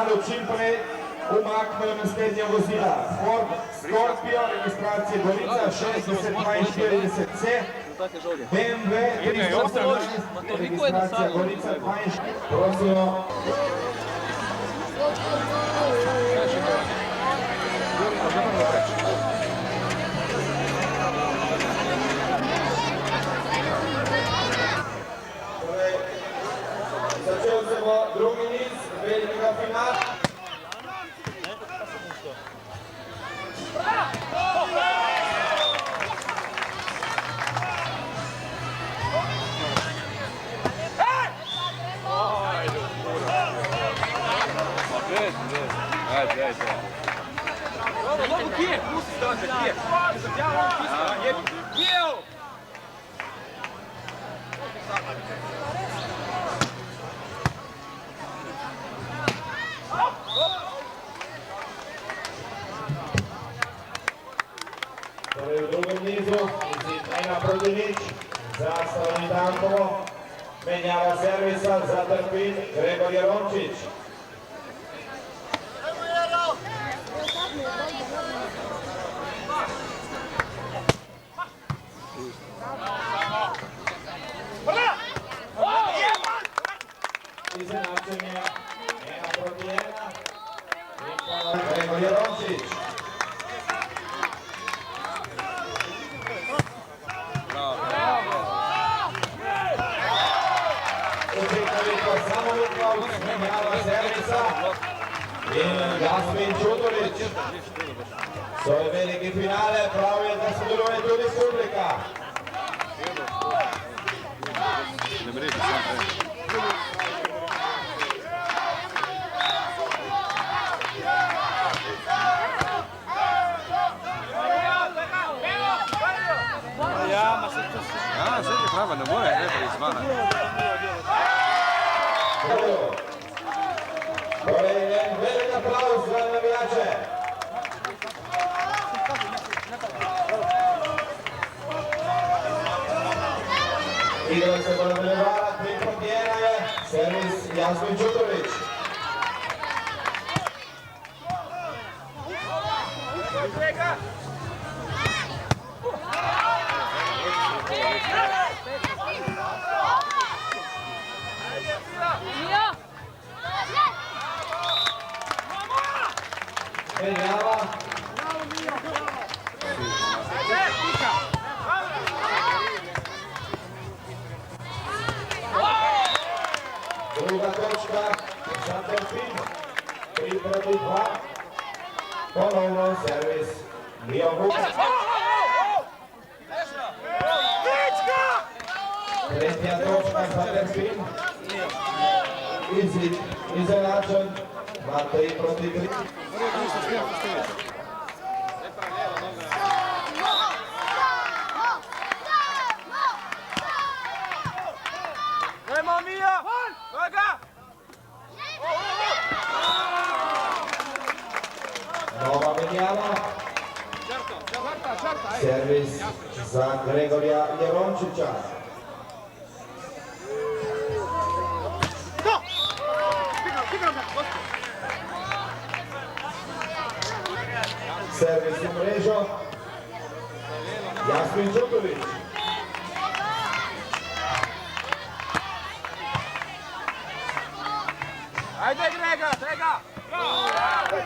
finalu čim pre umaknuo naslednja vozila. Ford Scorpio, registracije Gorica 6024C, BMW 317, registracija Gorica 20. Prosimo. Začeli drugi niz velikega finala. Logo aqui, distância aqui. Torej v drugem nizu izid 1:0 za strani Dankovo. Menjava servisa za Trpin Gregor Jerončić. Iznenačenje 1:1. Gregor Jerončić. Menjava servisa in Jasmin Čutorić. To je veliki finale, prav je, da sodeluje tudi publika. Sve je prava, ne more, ne pa izvana. Torej, en velik aplauz za navijače. Igra se bo nadaljevala, 3:1 je servis Jasmin Čutorić. Menjava. Druga točka za Trpin. 3:2. Ponovno servis Mio Vukić. Tretja točka za Trpin. Izid iznenačen na 3:3. Mamma mia! Raga! Nova menjava. Servis za Gregorja Jerončića. Servis u mrežo. Jasmin Čutorić. Ajde Grega, Grega! Bravo!